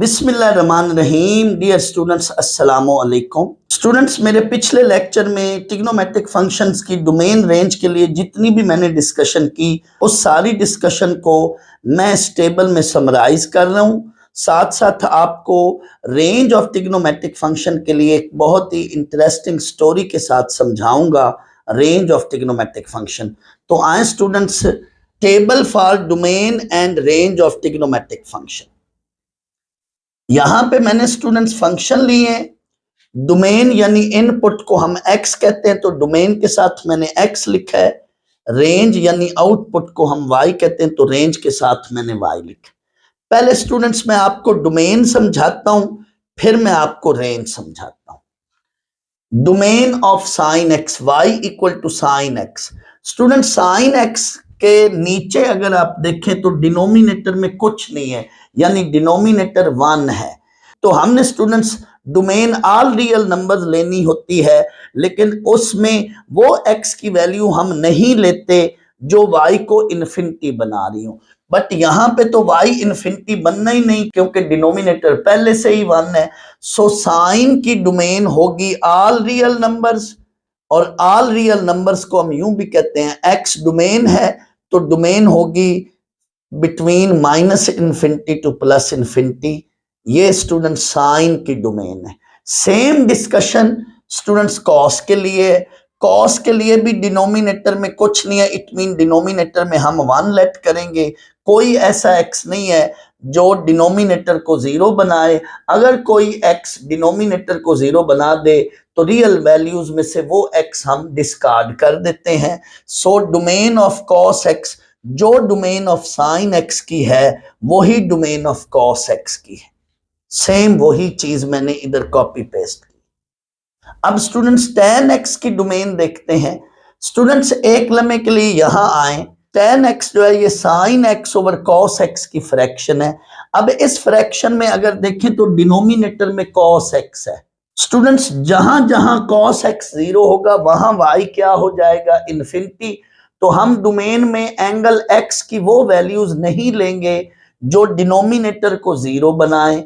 बिस्मिल्लाहिर्रहमानिर्रहीम। Dear students, अस्सलामु अलैकुम। स्टूडेंट्स, मेरे पिछले लेक्चर में ट्रिग्नोमेट्रिक फंक्शंस की डोमेन रेंज के लिए जितनी भी मैंने डिस्कशन की, उस सारी डिस्कशन को मैं इस टेबल में समराइज कर रहा हूँ। साथ साथ आपको रेंज ऑफ ट्रिग्नोमेट्रिक फंक्शन के लिए एक बहुत ही इंटरेस्टिंग स्टोरी के साथ समझाऊंगा रेंज ऑफ ट्रिग्नोमेट्रिक फंक्शन। तो आए students, table for domain and range of trigonometric function. यहां पे मैंने स्टूडेंट्स फंक्शन लिए हैं। डोमेन यानी इनपुट को हम x कहते हैं, तो डोमेन के साथ मैंने x लिखा है। रेंज यानी आउटपुट को हम y कहते हैं, तो रेंज के साथ मैंने y लिखा। पहले स्टूडेंट्स मैं आपको डोमेन समझाता हूं, फिर मैं आपको रेंज समझाता हूं। Domain of sine x, y equal to sine x। Student, sine x के नीचे अगर आप देखें तो डिनोमिनेटर में कुछ नहीं है, यानी डिनोमिनेटर 1 है। तो हमने students domain all real numbers लेनी होती है, लेकिन उसमें वो x की वैल्यू हम नहीं लेते जो y को इन्फिनिटी बना रही हो। बट यहां पे तो y इन्फिनिटी बनना ही नहीं, क्योंकि डिनोमिनेटर पहले से ही 1 है। सो साइन की डोमेन होगी ऑल रियल नंबर्स, और ऑल रियल नंबर्स को हम यूं भी कहते हैं, x डोमेन है तो डोमेन होगी between minus infinity two plus infinity. ये स्टूडेंट साइन की डोमेन है। सेम डिस्कशन स्टूडेंट्स कॉस के लिए। कॉस के लिए भी डिनोमिनेटर में कुछ नहीं है, इट मीन डिनोमिनेटर में हम 1 लेट करेंगे। कोई ऐसा x नहीं है जो डिनोमिनेटर को 0 बनाए। अगर कोई x डिनोमिनेटर को 0 बना दे तो रियल वैल्यूज में से वो x हम डिस्कार्ड कर देते हैं। So domain of cos x जो डोमेन ऑफ साइन x की है, वही डोमेन ऑफ कॉस x की है। सेम वही चीज मैंने इधर कॉपी पेस्ट की। अब स्टूडेंट्स tan x की डोमेन देखते हैं। स्टूडेंट्स एक लम्हे के लिए यहां आए। tan x जो है ये sine x over cos x की फ्रैक्शन है। अब इस फ्रैक्शन में अगर देखें तो डिनोमिनेटर में कॉस x है। स्टूडेंट्स, जहां जहां कॉस x 0 होगा वहां y क्या हो जाएगा? इन्फिनिटी। तो हम डोमेन में एंगल x की वो वैल्यूज नहीं लेंगे जो डिनोमिनेटर को 0 बनाए।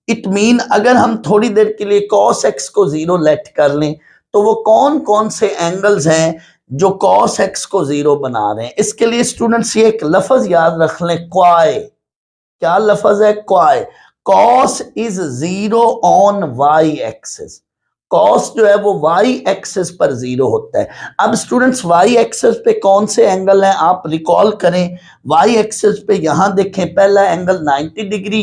इट मीन अगर हम थोड़ी देर के लिए cos x को 0 लेट कर लें, तो वो कौन कौन से एंगल्स हैं जो cos x को 0 बना रहे हैं। इसके लिए स्टूडेंट्स ये एक लफ्ज याद रख लें, क्वाय। क्या लफ्ज है? क्वाय। cos is 0 on y axis. Cos जो है वो y एक्सिस पर 0 होता है। अब स्टूडेंट्स y एक्सिस पे कौन से एंगल हैं आप रिकॉल करें। y एक्सिस पे यहां देखें, पहला एंगल 90 डिग्री,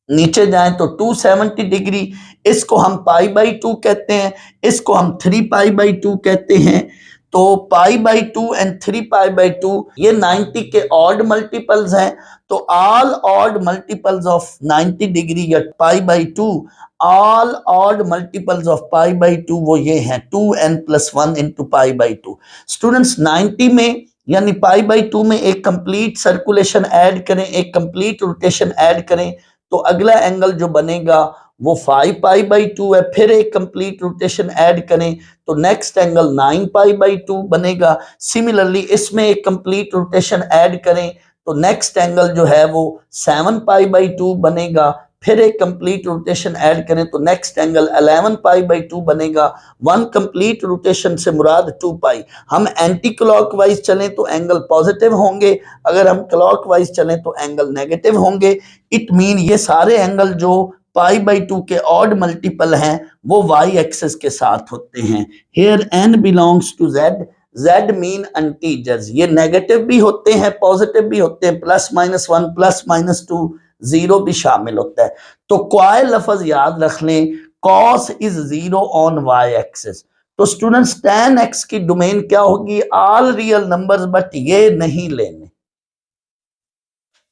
नीचे जाएं तो 270 डिग्री। इसको हम π/2 कहते हैं, इसको हम 3π/2 कहते हैं। तो π/2 एंड 3π/2 ये 90 के ऑड मल्टीपल्स हैं। तो all odd multiples of 90 degree या π/2, ऑल ऑड मल्टीपल्स ऑफ π/2 वो ये हैं 2n+1 इंटू π/2। स्टूडेंट्स 90 में यानी π/2 में एक कंप्लीट सर्कुलेशन ऐड करें, एक कंप्लीट रोटेशन ऐड करें, तो अगला एंगल जो बनेगा वो 5π/2 है। फिर एक कंप्लीट रोटेशन ऐड करें तो नेक्स्ट एंगल 9π/2 बनेगा। सिमिलरली इसमें एक कंप्लीट रोटेशन ऐड करें तो नेक्स्ट एंगल जो है वो 7π/2 बनेगा। फिर एक कंप्लीट रोटेशन ऐड करें तो नेक्स्ट एंगल 11π/2 बनेगा। वन कंप्लीट रोटेशन से मुराद 2π। हम एंटी क्लॉकवाइज चलें तो एंगल पॉजिटिव होंगे, अगर हम क्लॉकवाइज चलें तो एंगल नेगेटिव होंगे। इट मीन ये सारे एंगल जो π/2 के ऑड मल्टीपल हैं वो y एक्सिस के साथ होते हैं। Here n belongs to z। z mean integers. ये नेगेटिव भी होते हैं, पॉजिटिव भी होते हैं, +-1 +-2 0 भी शामिल होता है। तो क्वाय लफ्ज याद रख लें, cos is 0 on y axis. तो स्टूडेंट्स tan x की डोमेन क्या होगी? ऑल रियल नंबर्स, बट ये नहीं लेने।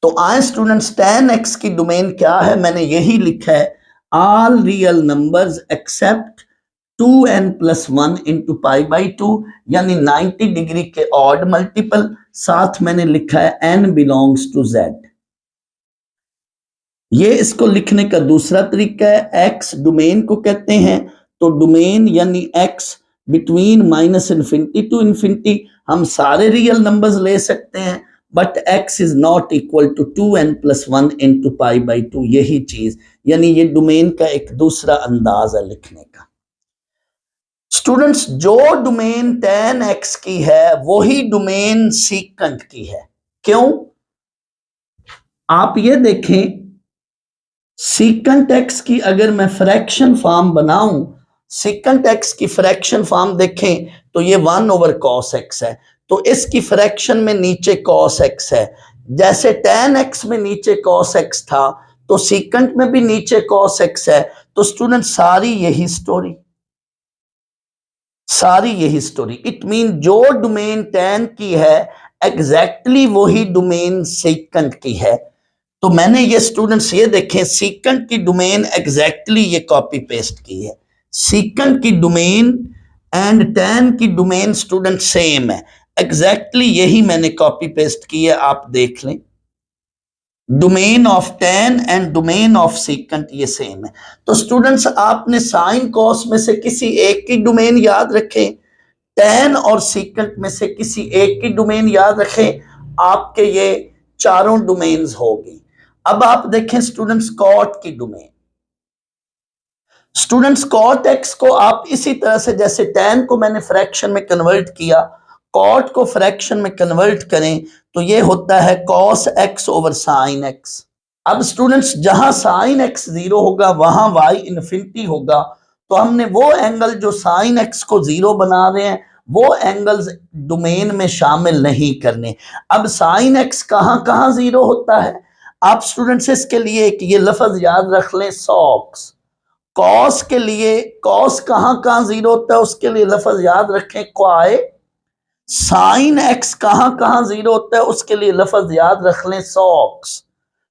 तो आए स्टूडेंट्स, tan x की डोमेन क्या है? मैंने यही लिखा है, all real numbers except 2n+1 into π/2, यानी 90 डिग्री के ऑड मल्टीपल। साथ मैंने लिखा है n बिलोंग्स टू z। ये इसको लिखने का दूसरा तरीका है। x डोमेन को कहते हैं, तो डोमेन यानी x बिटवीन -∞ टू इन्फिनिटी। हम सारे रियल नंबर्स ले सकते हैं, but x is not equal to 2n+1 into π/2। यही चीज, यानी ये डोमेन का एक दूसरा अंदाज है लिखने का। स्टूडेंट्स, जो डोमेन tan x की है वही डोमेन सीकेंट की है। क्यों? आप ये देखें, सीकेंट x की अगर मैं फ्रैक्शन फॉर्म बनाऊं, सीकेंट x की फ्रैक्शन फॉर्म देखें तो ये 1/cos x है, तो इसकी फ्रैक्शन में नीचे cos x है। जैसे tan x में नीचे cos x था तो सीकेंट में भी नीचे cos x है। तो स्टूडेंट सारी यही स्टोरी, इट मीन जो डोमेन tan की है एग्जैक्टली वही डोमेन सीकेंट की है। तो मैंने ये स्टूडेंट्स ये देखें, सीकेंट की डोमेन एग्जैक्टली ये कॉपी पेस्ट की है। सीकेंट की डोमेन एंड tan की डोमेन स्टूडेंट सेम है, एग्जैक्टली यही मैंने कॉपी पेस्ट की है। आप देख लें, domain of tan and domain of secant ये सेम है। तो स्टूडेंट्स, आपने साइन कॉस में से किसी एक की डोमेन याद रखें, tan और सीकेंट में से किसी एक की डोमेन याद रखें, आपके ये चारों डोमेन्स होगी। अब आप देखें स्टूडेंट्स, कॉट की डोमेन, स्टूडेंट्स cot x को आप इसी तरह से, जैसे tan को मैंने फ्रैक्शन में कन्वर्ट किया, cot को फ्रैक्शन में कन्वर्ट करें तो ये होता है cos x over sin x। अब स्टूडेंट्स, जहां sin x 0 होगा वहां y इन्फिनिटी होगा, तो हमने वो एंगल जो sin x को 0 बना रहे हैं वो एंगल्स डोमेन में शामिल नहीं करने। अब sin x कहां कहां 0 होता है, आप स्टूडेंट्स इसके लिए एक ये लफ्ज याद रख लें, सॉक्स। कॉस के लिए, कॉस कहां कहां 0 होता है उसके लिए लफ्ज याद रखें, क्वाई। साइन एक्स कहां कहां 0 होता है उसके लिए लफ्ज याद रख लें, socks.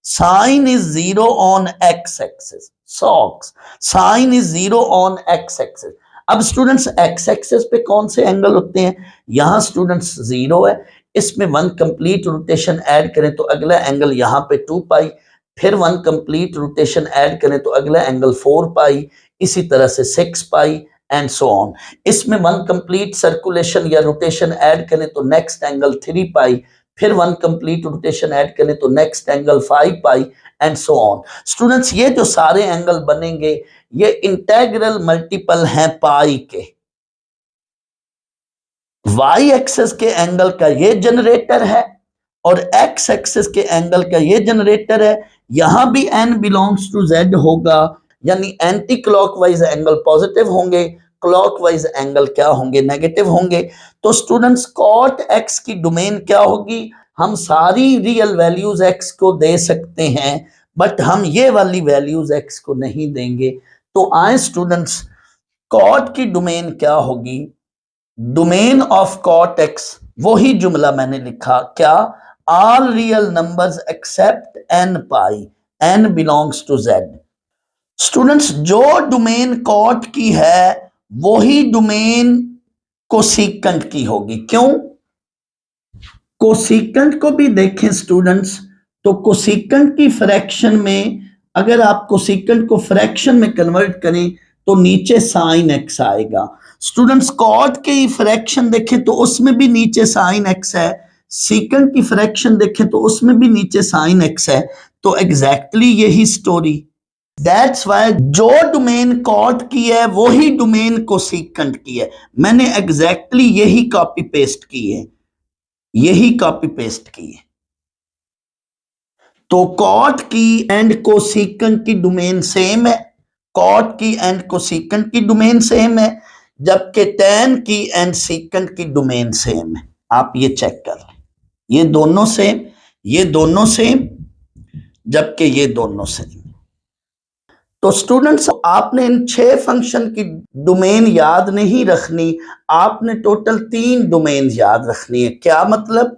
Sine is 0 on X axis, socks. Sine is 0 on X axis. अब स्टूडेंट्स, एक्स एक्सिस पे कौन से एंगल होते हैं, यहां स्टूडेंट्स 0 है, इसमें 1 कंप्लीट रोटेशन ऐड करें तो अगला एंगल यहां पे 2π, फिर 1 कंप्लीट रोटेशन ऐड करें तो अगला एंगल 4π, इसी तरह से 6π एंड सो ऑन। इसमें 1 कंप्लीट सर्कुलेशन या रोटेशन ऐड करें तो नेक्स्ट एंगल 3π, फिर 1 कंप्लीट रोटेशन ऐड करें तो next angle 5π and so on. Students, ये जो सारे एंगल बनेंगे ये इंटेग्रल मल्टीपल हैं पाई के। वाई एक्सिस के एंगल का ये जनरेटर है और एक्स एक्सिस के एंगल का ये जनरेटर है। यहां भी n बिलोंग्स टू z होगा, यानी एंटी क्लॉकवाइज एंगल पॉजिटिव होंगे, क्लॉकवाइज एंगल क्या होंगे, नेगेटिव होंगे। तो स्टूडेंट्स, cot x की डोमेन क्या होगी, हम सारी रियल वैल्यूज x को दे सकते हैं बट हम ये वाली वैल्यूज x को नहीं देंगे। तो आए स्टूडेंट्स, cot की डोमेन क्या होगी, डोमेन ऑफ cot x वही जुमला मैंने लिखा, क्या, all real numbers except n pi, n belongs to z। Students, जो डोमेन cot की है वही डोमेन कोसेकेंट की होगी। क्यों? कोसेकेंट को भी देखें स्टूडेंट्स, तो कोसेकेंट की फ्रैक्शन में अगर आप कोसेकेंट को फ्रैक्शन में कन्वर्ट करें तो नीचे साइन x आएगा। स्टूडेंट्स, cot की फ्रैक्शन देखें तो उसमें भी नीचे साइन x है, सीकेंट की फ्रैक्शन देखें तो उसमें भी नीचे साइन x है। तो एग्जैक्टली यही स्टोरी, दैट्स वाई जो डोमेन cot की है वही डोमेन कोसेकेंट की है। मैंने एग्जैक्टली यही कॉपी पेस्ट की है, यही कॉपी पेस्ट की है। तो cot की एंड कोसेकेंट की डोमेन सेम है, cot की एंड कोसेकेंट की डोमेन सेम है, जबकि tan की एंड सीकेंट की डोमेन सेम है। आप ये चेक कर लें, ये दोनों सेम, ये दोनों सेम, जबकि ये दोनों सेम। तो स्टूडेंट्स, आपने इन 6 फंक्शन की डोमेन याद नहीं रखनी, आपने टोटल 3 डोमेन याद रखनी है। क्या मतलब,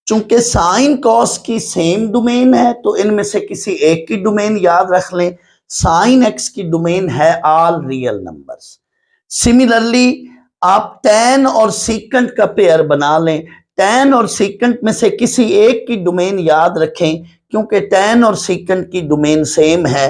चूंकि साइन कॉस की सेम डोमेन है तो इनमें से किसी एक की डोमेन याद रख लें। साइन एक्स की डोमेन है ऑल रियल नंबर्स। सिमिलरली आप tan और सीकेंट का पेयर बना लें, tan और सीकेंट में से किसी एक की डोमेन याद रखें, क्योंकि tan और सीकेंट की डोमेन सेम है।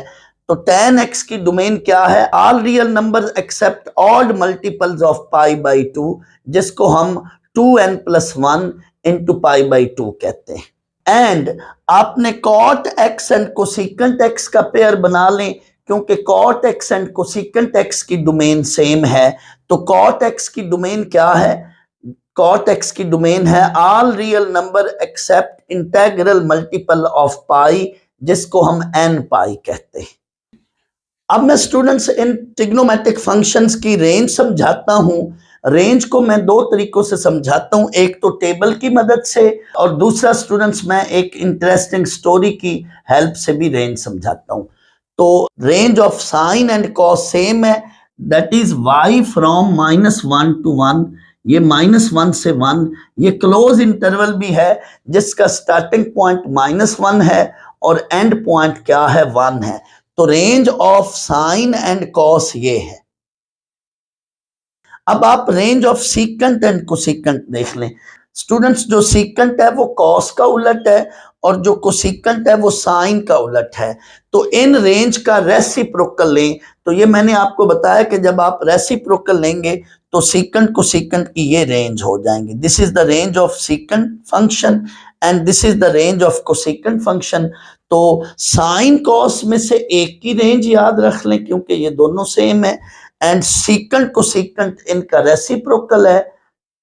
तो tan x की डोमेन क्या है, all real numbers except odd multiples of π/2, जिसको हम 2n+1 इंटू पाई बाई 2 कहते हैं। एंड आपने cot x and cosecant x का पेयर बना लें, क्योंकि cot x and cosecant x की डोमेन सेम है। तो कॉट एक्स की डोमेन क्या है? कॉट एक्स की डोमेन है all real number except integral multiple of pi, जिसको हम एन पाई कहते हैं। अब मैं स्टूडेंट्स इन ट्रिग्नोमेट्रिक फंक्शंस की रेंज समझाता हूं। रेंज को मैं दो तरीकों से समझाता हूं, एक तो टेबल की मदद से और दूसरा स्टूडेंट्स मैं एक इंटरेस्टिंग स्टोरी की हेल्प से भी रेंज समझाता हूं। तो range of sine and cos same है, that is y from -1 to 1। ये -1 से 1, ये क्लोज इंटरवल भी है जिसका स्टार्टिंग पॉइंट -1 है और एंड पॉइंट क्या है? 1 है। तो range of sine and cos ये है। अब आप range of secant and cosecant देख लें। स्टूडेंट्स, जो सीकेंट है वो कॉस का उलट है और जो कोसिकेंट है वो साइन का उलट है। तो इन रेंज का रेसिप्रोकल लें। तो ये मैंने आपको बताया कि जब आप रेसिप्रोकल लेंगे तो सीकेंट कोसिकेंट की ये रेंज हो जाएंगे। This is the range of secant function and this is the range of cosecant function. तो साइन कॉस में से एक की रेंज याद रख लें क्योंकि ये दोनों सेम है, एंड सीकेंट कोसिकेंट इनका रेसिप्रोकल है,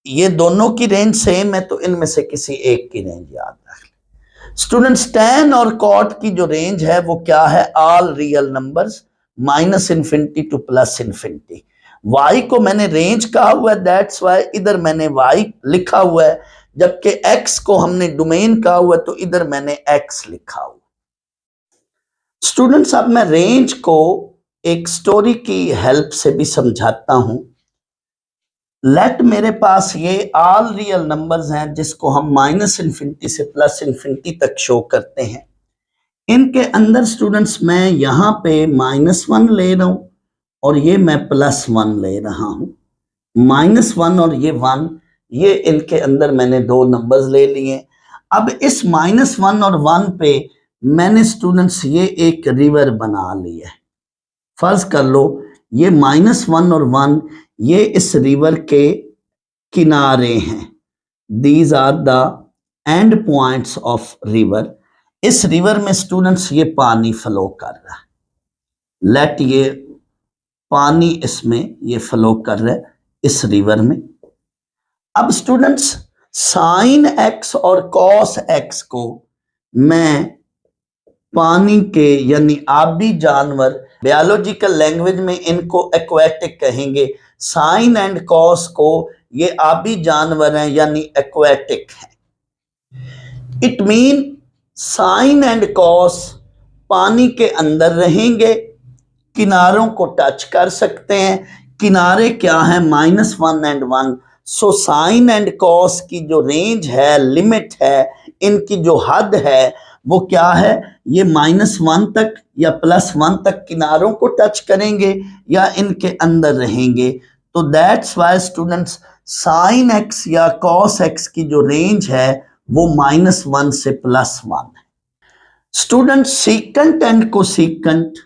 ये दोनों की रेंज सेम है, तो इनमें से किसी एक की रेंज याद रख लें। स्टूडेंट्स, tan और cot की जो रेंज है वो क्या है? All real numbers -∞ to +∞। y को मैंने रेंज कहा हुआ है, दैट्स वाई इधर मैंने y लिखा हुआ है, जबकि x को हमने डोमेन कहा हुआ है तो इधर मैंने x लिखा हुआ। स्टूडेंट्स, अब मैं रेंज को एक स्टोरी की हेल्प से भी समझाता हूं। लेट मेरे पास ये ऑल रियल नंबर्स हैं जिसको हम -∞ से +∞ तक शो करते हैं। इनके अंदर स्टूडेंट्स मैं यहां पे -1 ले रहा हूं और ये मैं +1 ले रहा हूं। -1 और ये 1, ये इनके अंदर मैंने दो नंबर्स ले लिए। अब इस -1 और 1 पे मैंने स्टूडेंट्स ये एक रिवर बना ली है। फर्ज कर लो ये -1 और 1 ये इस रिवर के किनारे हैं। These are the end points of river. इस रिवर में स्टूडेंट्स ये पानी फ्लो कर रहा है। लेट ये पानी इसमें ये फ्लो कर रहा है इस रिवर में। अब स्टूडेंट्स, साइन एक्स और कॉस एक्स को मैं पानी के यानी आबी जानवर, बायोलॉजिकल लैंग्वेज में इनको एक्वेटिक कहेंगे। साइन एंड कॉस को ये आबी जानवर हैं यानी एक्वेटिक हैं। It mean sine and cos पानी के अंदर रहेंगे, किनारों को टच कर सकते हैं। किनारे क्या है? -1 and 1। So sine and cos की जो रेंज है, लिमिट है, इनकी जो हद है वो क्या है? ये -1 तक या +1 तक किनारों को टच करेंगे या इनके अंदर रहेंगे। तो that's why students, sine x या कॉस एक्स की जो रेंज है वो -1 से +1 है। Students, secant and cosecant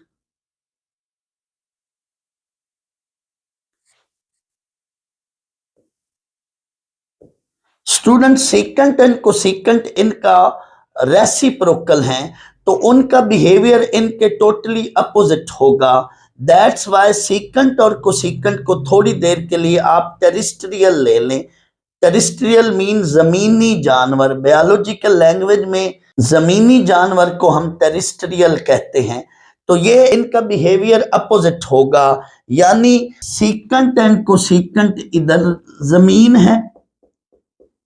student secant and cosecant इनका रेसिप्रोकल हैं, तो उनका बिहेवियर इनके टोटली अपोजिट होगा। दैट्स वाई सीकेंट और कोसिकेंट को थोड़ी देर के लिए आप टेरिस्ट्रियल ले लें। टेरिस्ट्रियल मीन जमीनी जानवर। बायोलॉजिकल लैंग्वेज में जमीनी जानवर को हम टेरिस्ट्रियल कहते हैं। तो ये इनका बिहेवियर अपोजिट होगा, यानी सीकेंट एंड कोसिकेंट इधर जमीन है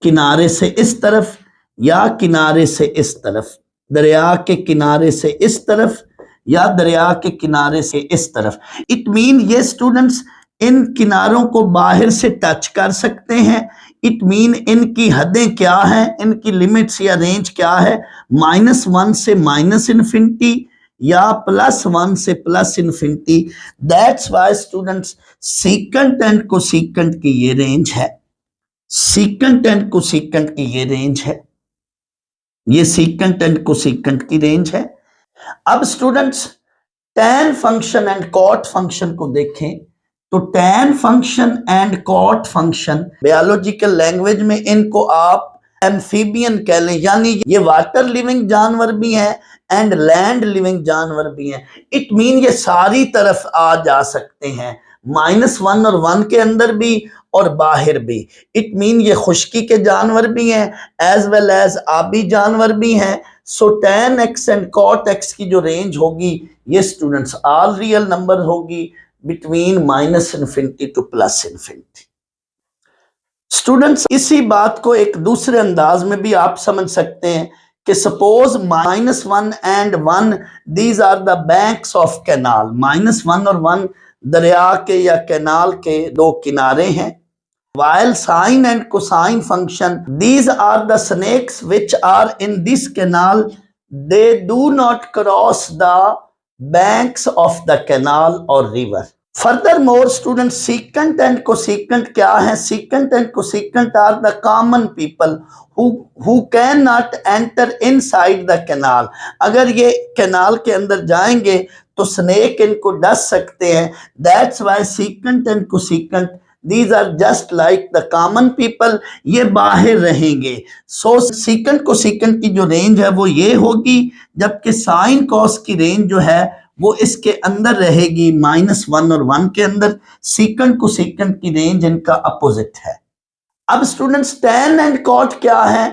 किनारे से इस तरफ या किनारे से इस तरफ, दरिया के किनारे से इस तरफ या दरिया के किनारे से इस तरफ। इट मीन ये स्टूडेंट्स इन किनारों को बाहर से टच कर सकते हैं। इट मीन इनकी हदें क्या हैं, इनकी लिमिट्स या रेंज क्या है? -1 से -∞ या +1 से +∞। That's why students, secant and cosecant की ये रेंज है। सीकेंट एंड कोसिकेंट की ये रेंज है। ये सीकेंट एंड कोसिकेंट की रेंज है। अब students, tan function and cot function को देखें तो tan function and cot function biological language में इनको आप एम्फीबियन कह लें, यानी ये वाटर लिविंग जानवर भी हैं एंड लैंड लिविंग जानवर भी हैं। इट मीन ये सारी तरफ आ जा सकते हैं, -1 और 1 के अंदर भी और बाहर भी। इट मीन ये खुश्की के जानवर भी हैं एज वेल एज आबी जानवर भी हैं। सो tan x and cot x की जो रेंज होगी ये स्टूडेंट्स ऑल रियल नंबर होगी बिटवीन -∞ टू +∞। स्टूडेंट्स इसी बात को एक दूसरे अंदाज में भी आप समझ सकते हैं कि suppose -1 and 1 these are the banks of canal. -1 और 1 दरिया के या कैनाल के दो किनारे हैं। While sine and cosine function, these are the snakes which are in this canal. They do not cross the banks of the canal or river. Furthermore, students, secant and cosecant क्या है? Secant and cosecant are the common people who cannot enter inside the canal. अगर ये canal के अंदर जाएंगे तो snake इनको डस सकते हैं। That's why secant and cosecant These are just like the common people, ये बाहर रहेंगे। सो सीकेंट को सीकेंट की जो रेंज है वो ये होगी, जबकि साइन कॉस की रेंज जो है वो इसके अंदर रहेगी, -1 और 1 के अंदर। सीकेंट को सीकेंट की रेंज इनका अपोजिट है। अब स्टूडेंट्स tan एंड cot क्या है?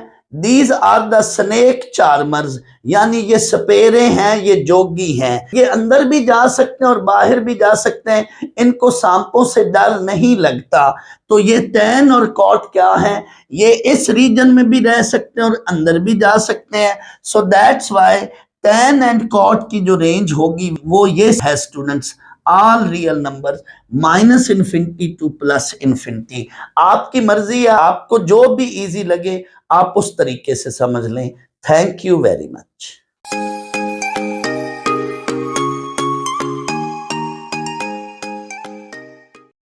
These are the snake charmers, यानी ये सपेरे हैं, ये जोगी हैं। ये अंदर भी जा सकते हैं और बाहर भी जा सकते हैं, इनको सांपों से डर नहीं लगता। तो ये tan और cot क्या है? ये इस रीजन में भी रह सकते हैं और अंदर भी जा सकते हैं। So that's why tan and cot की जो रेंज होगी वो ये है students, all real number -∞ to +∞। आपकी मर्जी है, आपको जो भी इजी लगे आप उस तरीके से समझ लें। Thank you very much.